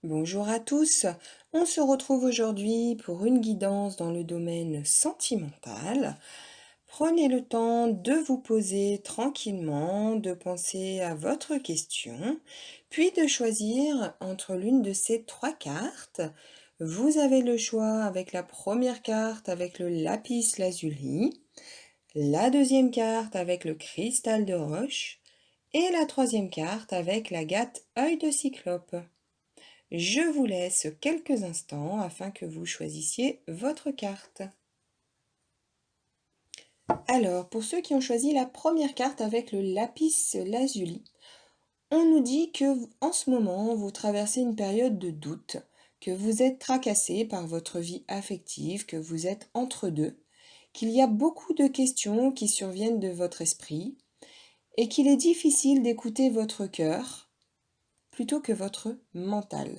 Bonjour à tous, on se retrouve aujourd'hui pour une guidance dans le domaine sentimental. Prenez le temps de vous poser tranquillement, de penser à votre question, puis de choisir entre l'une de ces trois cartes. Vous avez le choix avec la première carte avec le lapis lazuli, la deuxième carte avec le cristal de roche et la troisième carte avec l'agate œil de cyclope. Je vous laisse quelques instants afin que vous choisissiez votre carte. Alors, pour ceux qui ont choisi la première carte avec le lapis lazuli, on nous dit que en ce moment, vous traversez une période de doute, que vous êtes tracassé par votre vie affective, que vous êtes entre deux, qu'il y a beaucoup de questions qui surviennent de votre esprit et qu'il est difficile d'écouter votre cœur plutôt que votre mental.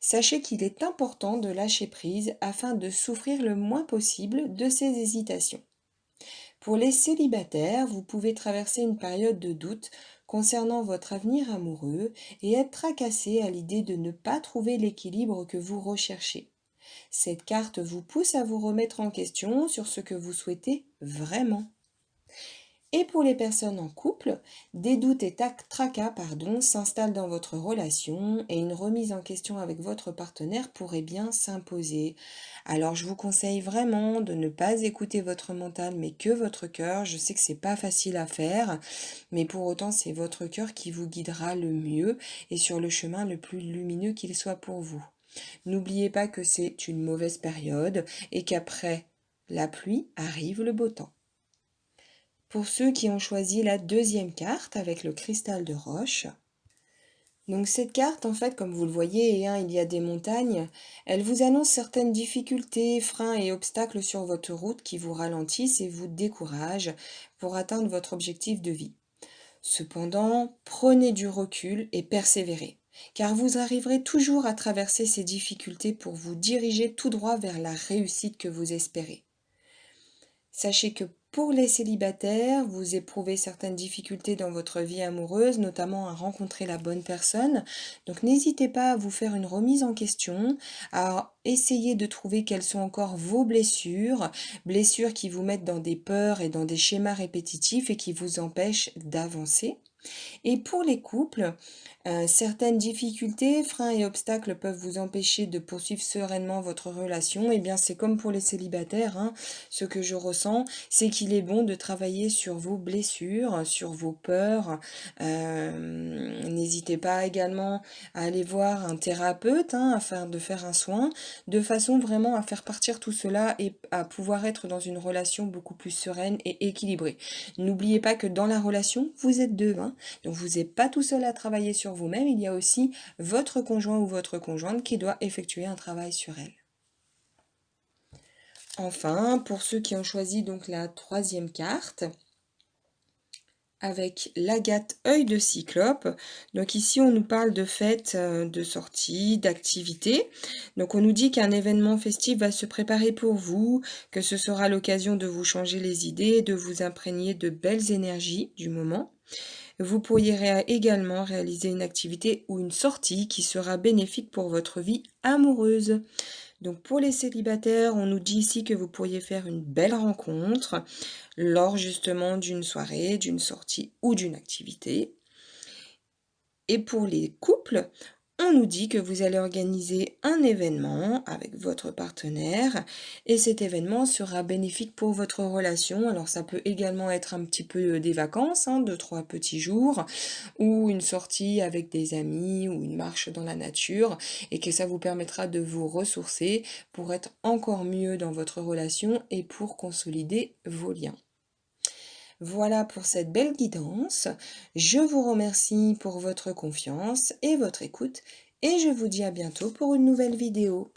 Sachez qu'il est important de lâcher prise afin de souffrir le moins possible de ces hésitations. Pour les célibataires, vous pouvez traverser une période de doute concernant votre avenir amoureux et être tracassé à l'idée de ne pas trouver l'équilibre que vous recherchez. Cette carte vous pousse à vous remettre en question sur ce que vous souhaitez vraiment. Et pour les personnes en couple, des doutes et tracas s'installent dans votre relation et une remise en question avec votre partenaire pourrait bien s'imposer. Alors je vous conseille vraiment de ne pas écouter votre mental mais que votre cœur. Je sais que c'est pas facile à faire, mais pour autant c'est votre cœur qui vous guidera le mieux et sur le chemin le plus lumineux qu'il soit pour vous. N'oubliez pas que c'est une mauvaise période et qu'après la pluie arrive le beau temps. Pour ceux qui ont choisi la deuxième carte avec le cristal de roche. Donc cette carte, en fait, comme vous le voyez, il y a des montagnes, elle vous annonce certaines difficultés, freins et obstacles sur votre route qui vous ralentissent et vous découragent pour atteindre votre objectif de vie. Cependant, prenez du recul et persévérez, car vous arriverez toujours à traverser ces difficultés pour vous diriger tout droit vers la réussite que vous espérez. Sachez que pour les célibataires, vous éprouvez certaines difficultés dans votre vie amoureuse, notamment à rencontrer la bonne personne. Donc n'hésitez pas à vous faire une remise en question, à essayer de trouver quelles sont encore vos blessures, blessures qui vous mettent dans des peurs et dans des schémas répétitifs et qui vous empêchent d'avancer. Et pour les couples, certaines difficultés, freins et obstacles peuvent vous empêcher de poursuivre sereinement votre relation. Eh bien, c'est comme pour les célibataires, hein. Ce que je ressens, c'est qu'il est bon de travailler sur vos blessures, sur vos peurs. N'hésitez pas également à aller voir un thérapeute, hein, afin de faire un soin, de façon vraiment à faire partir tout cela et à pouvoir être dans une relation beaucoup plus sereine et équilibrée. N'oubliez pas que dans la relation, vous êtes deux, hein. Donc vous n'êtes pas tout seul à travailler sur vous-même, il y a aussi votre conjoint ou votre conjointe qui doit effectuer un travail sur elle. Enfin, pour ceux qui ont choisi donc la troisième carte, avec l'agate œil de cyclope. Donc ici, on nous parle de fêtes, de sorties, d'activités. Donc on nous dit qu'un événement festif va se préparer pour vous, que ce sera l'occasion de vous changer les idées, de vous imprégner de belles énergies du moment. Vous pourriez également réaliser une activité ou une sortie qui sera bénéfique pour votre vie amoureuse. Donc pour les célibataires, on nous dit ici que vous pourriez faire une belle rencontre lors justement d'une soirée, d'une sortie ou d'une activité. Et pour les couples, on nous dit que vous allez organiser un événement avec votre partenaire et cet événement sera bénéfique pour votre relation. Alors ça peut également être un petit peu des vacances, hein, 2-3 petits jours, ou une sortie avec des amis ou une marche dans la nature et que ça vous permettra de vous ressourcer pour être encore mieux dans votre relation et pour consolider vos liens. Voilà pour cette belle guidance. Je vous remercie pour votre confiance et votre écoute et je vous dis à bientôt pour une nouvelle vidéo.